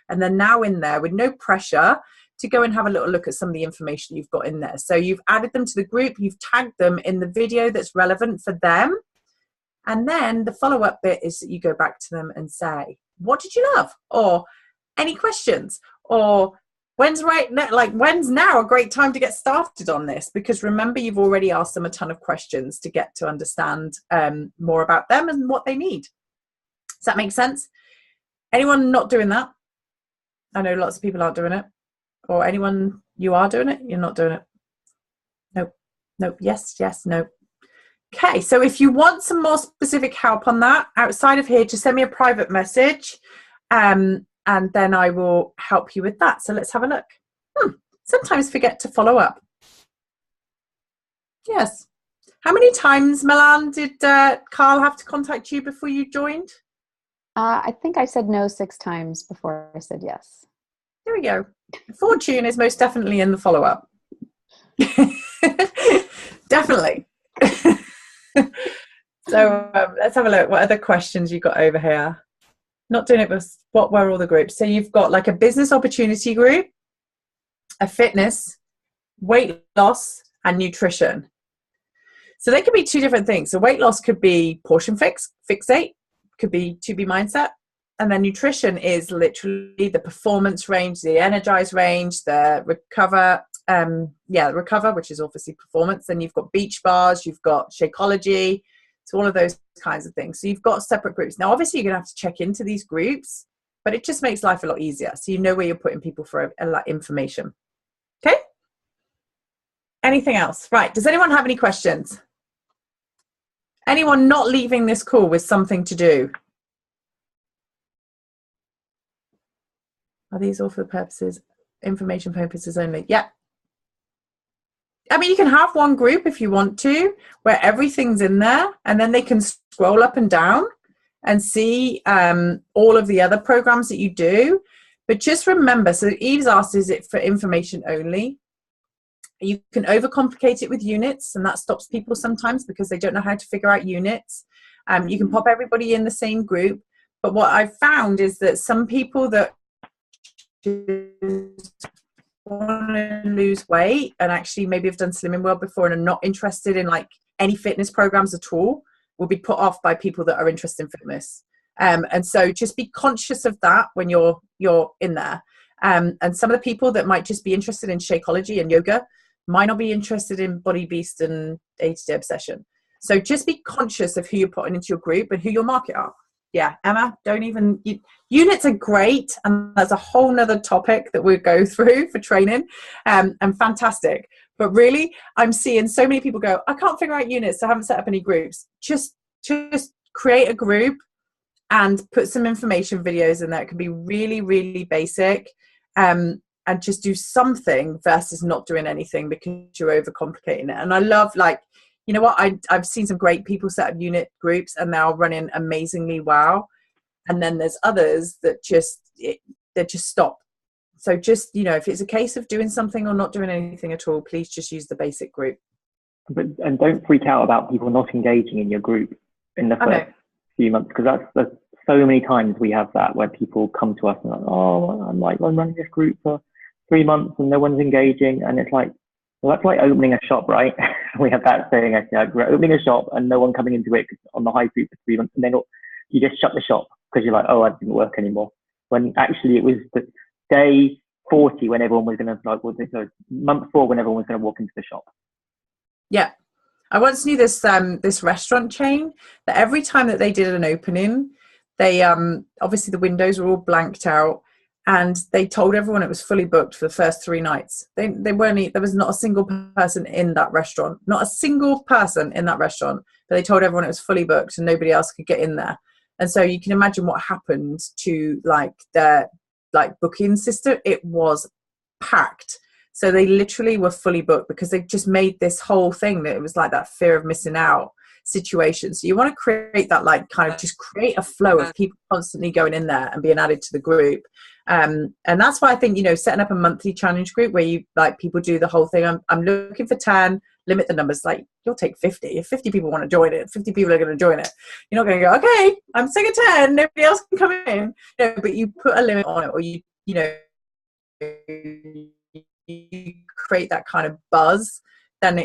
and they're now in there with no pressure to go and have a little look at some of the information you've got in there. So you've added them to the group, you've tagged them in the video that's relevant for them. And then the follow-up bit is that you go back to them and say, what did you love? Or any questions? Or when's now a great time to get started on this? Because remember, you've already asked them a ton of questions to get to understand more about them and what they need. Does that make sense? Anyone not doing that? I know lots of people aren't doing it. Or anyone, you are doing it, you're not doing it. Nope, nope, yes, no. Okay, so if you want some more specific help on that outside of here, just send me a private message and then I will help you with that. So let's have a look. Sometimes forget to follow up. Yes. How many times, Milan, did Carl have to contact you before you joined? I think I said no 6 times before I said yes. There we go. Fortune is most definitely in the follow-up. Definitely. So let's have a look. What other questions you got over here? Not doing it, but what were all the groups? So you've got like a business opportunity group, a fitness, weight loss, and nutrition. So they could be 2 different things. So weight loss could be portion fixate, could be 2B Mindset. And then nutrition is literally the performance range, the energize range, the recover, the recover, which is obviously performance. Then you've got beach bars, you've got Shakeology, so all of those kinds of things. So you've got separate groups. Now, obviously, you're going to have to check into these groups, but it just makes life a lot easier. So you know where you're putting people for information. Okay? Anything else? Right. Does anyone have any questions? Anyone not leaving this call with something to do? Are these all for the purposes, information purposes only? Yeah. I mean, you can have one group if you want to, where everything's in there, and then they can scroll up and down and see all of the other programs that you do. But just remember, so Eve's asked, is it for information only? You can overcomplicate it with units, and that stops people sometimes because they don't know how to figure out units. You can pop everybody in the same group. But what I've found is that some people that want to lose weight and actually maybe have done Slimming World before and are not interested in like any fitness programs at all will be put off by people that are interested in fitness. And so just be conscious of that when you're in there. And some of the people that might just be interested in Shakeology and yoga might not be interested in Body Beast and 80-Day Obsession. So just be conscious of who you're putting into your group and who your market are. Yeah, Emma, units are great, and there's a whole nother topic that we'll go through for training, and fantastic. But really, I'm seeing so many people go, I can't figure out units, so I haven't set up any groups. Just create a group and put some information videos in there. It can be really, really basic, and just do something versus not doing anything because you're overcomplicating it. And I love, like, you know what, I've seen some great people set up unit groups and they're running amazingly well. And then there's others that just stop. So just, you know, if it's a case of doing something or not doing anything at all, please just use the basic group. And don't freak out about people not engaging in your group in the first few months, because that's so many times we have that where people come to us and like, oh, I'm running this group for 3 months and no one's engaging. And it's like, well, that's like opening a shop, right? we have that saying, actually, like, we're opening a shop and no one coming into it on the high street for 3 months, and then you just shut the shop because you're like, oh, it didn't work anymore. When actually it was the day 40 when everyone was going to, like, month 4 when everyone was going to walk into the shop. Yeah. I once knew this this restaurant chain that every time that they did an opening, they obviously the windows were all blanked out, and they told everyone it was fully booked for the first 3 nights. They weren't, there was not a single person in that restaurant, not a single person in that restaurant, but they told everyone it was fully booked and nobody else could get in there. And so you can imagine what happened to like their like booking system. It was packed. So they literally were fully booked because they just made this whole thing that it was like that fear of missing out situation. So you want to create that, like, kind of just create a flow of people constantly going in there and being added to the group. And that's why I think, you know, setting up a monthly challenge group where you, like, people do the whole thing. I'm looking for 10, limit the numbers. Like, you'll take 50. If 50 people want to join it, 50 people are going to join it. You're not going to go, okay, I'm sick of 10, nobody else can come in. You know, but you put a limit on it, or you know, you create that kind of buzz, then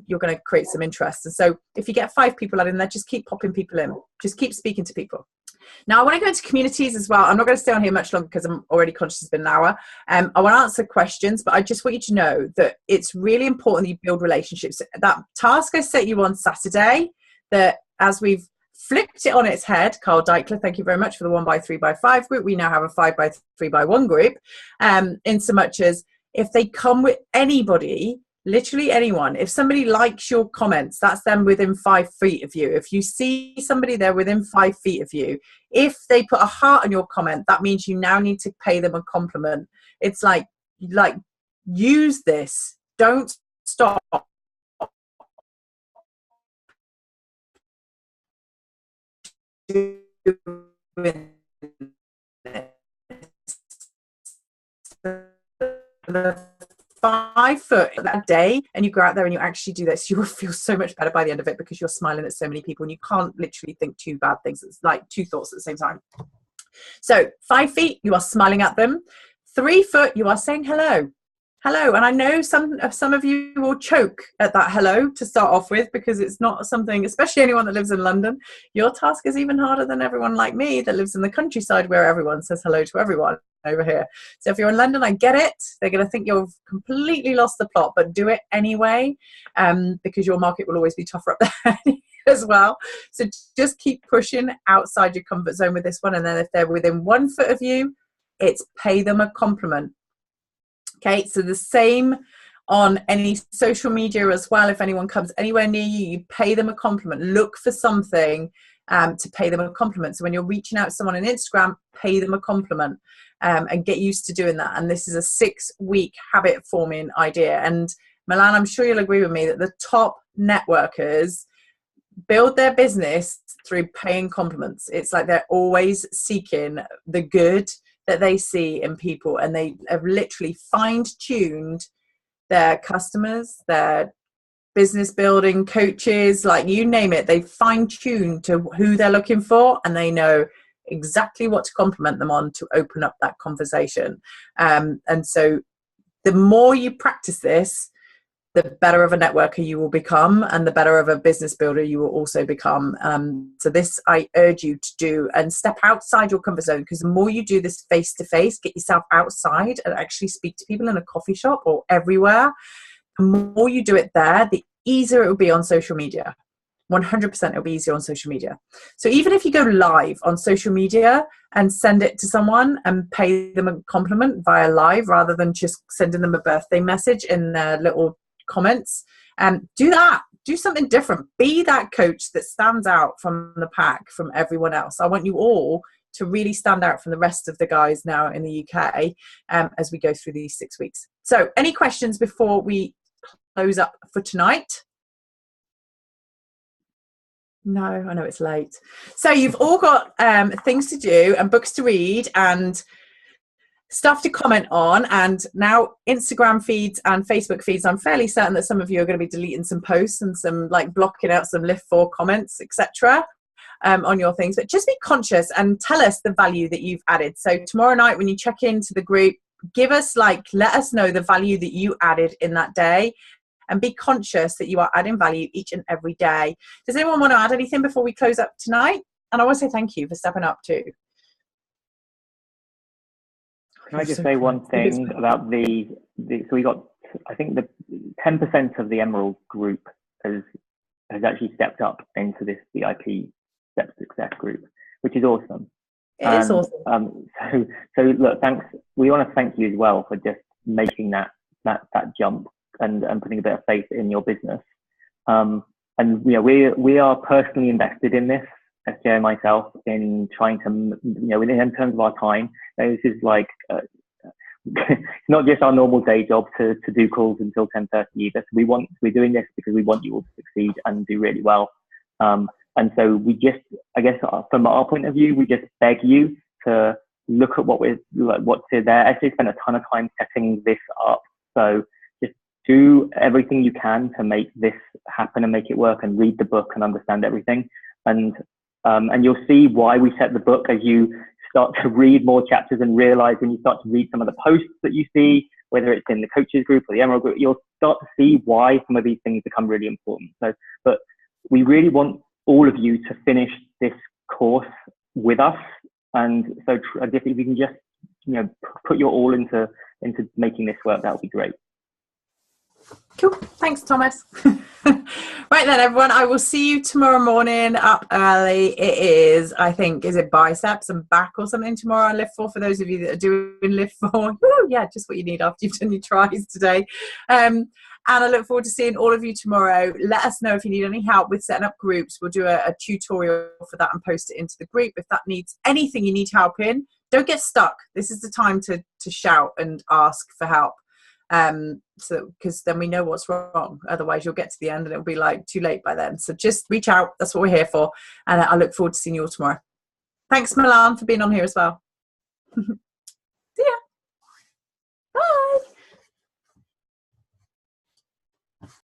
you're going to create some interest. And so if you get 5 people out in there, just keep popping people in, just keep speaking to people. Now I want to go into communities as well. I'm not going to stay on here much longer because I'm already conscious it's been an hour. I want to answer questions, but I just want you to know that it's really important that you build relationships. That task I set you on Saturday, that as we've flipped it on its head, Carl Deichler, thank you very much for the 1x3x5 group. We now have a 5x3x1 group, in so much as if they come with anybody, literally anyone, if somebody likes your comments, that's them within 5 feet of you. If you see somebody there within 5 feet of you, if they put a heart on your comment, that means you now need to pay them a compliment. It's like use this. Don't stop. The 5 foot that day, and you go out there and you actually do this, you will feel so much better by the end of it because you're smiling at so many people and you can't literally think 2 bad things. It's like 2 thoughts at the same time. So 5 feet, you are smiling at them. 3 foot, you are saying hello. Hello. And I know some of you will choke at that hello to start off with, because it's not something, especially anyone that lives in London, your task is even harder than everyone like me that lives in the countryside where everyone says hello to everyone over here. So if you're in London, I get it. They're going to think you've completely lost the plot, but do it anyway, because your market will always be tougher up there as well. So just keep pushing outside your comfort zone with this one. And then if they're within 1 foot of you, it's pay them a compliment. Okay, so the same on any social media as well. If anyone comes anywhere near you, you pay them a compliment. Look for something to pay them a compliment. So when you're reaching out to someone on Instagram, pay them a compliment, and get used to doing that. And this is a 6-week habit forming idea. And Milan, I'm sure you'll agree with me that the top networkers build their business through paying compliments. It's like they're always seeking the good that they see in people, and they have literally fine-tuned their customers, their business building coaches, like you name it, they fine-tuned to who they're looking for, and they know exactly what to compliment them on to open up that conversation. And so the more you practice this, the better of a networker you will become, and the better of a business builder you will also become. So this I urge you to do, and step outside your comfort zone, because the more you do this face to face, get yourself outside and actually speak to people in a coffee shop or everywhere. The more you do it there, the easier it will be on social media. 100% it'll be easier on social media. So even if you go live on social media and send it to someone and pay them a compliment via live, rather than just sending them a birthday message in their little comments, do that. Do something different. Be that coach that stands out from the pack, from everyone else. I want you all to really stand out from the rest of the guys now in the UK, as we go through these 6 weeks. So any questions before we close up for tonight? No, I know it's late. So you've all got things to do and books to read and stuff to comment on, and now Instagram feeds and Facebook feeds. I'm fairly certain that some of you are going to be deleting some posts and some, like, blocking out some lift for comments, etc. On your things. But just be conscious and tell us the value that you've added. So tomorrow night when you check into the group, give us, like, let us know the value that you added in that day. and be conscious that you are adding value each and every day. Does anyone want to add anything before we close up tonight? And I want to say thank you for stepping up too. Can I just say one thing about so we got, I think the 10% of the Emerald group has actually stepped up into this VIP Step Success group, which is awesome. It is awesome. So look, thanks. We want to thank you as well for just making that jump and putting a bit of faith in your business. And you know, we are personally invested in this, SJ and myself, in trying to, you know, in terms of our time. This is like it's not just our normal day job to do calls until 10:30 either. So we're doing this because we want you all to succeed and do really well. And so we just, I guess, from our point of view, we just beg you to look at what's there. Actually, spent a ton of time setting this up. So just do everything you can to make this happen and make it work, and read the book and understand everything. And you'll see why we set the book as you start to read more chapters and realize when you start to read some of the posts that you see, whether it's in the coaches group or the Emerald group, you'll start to see why some of these things become really important. So, but we really want all of you to finish this course with us. And so I guess if you can just, you know, put your all into making this work, that would be great. Cool. Thanks, Thomas. Right then, everyone, I will see you tomorrow morning up early. It is, I think, is it biceps and back or something tomorrow on Lift 4 for those of you that are doing Lift 4? Woo, yeah, just what you need after you've done your tries today. And I look forward to seeing all of you tomorrow. Let us know if you need any help with setting up groups. We'll do a tutorial for that and post it into the group. If that needs anything you need help in, don't get stuck. This is the time to shout and ask for help. So because then we know what's wrong. Otherwise you'll get to the end and it'll be like too late by then. So just reach out. That's what we're here for. And I look forward to seeing you all tomorrow. Thanks, Milan, for being on here as well.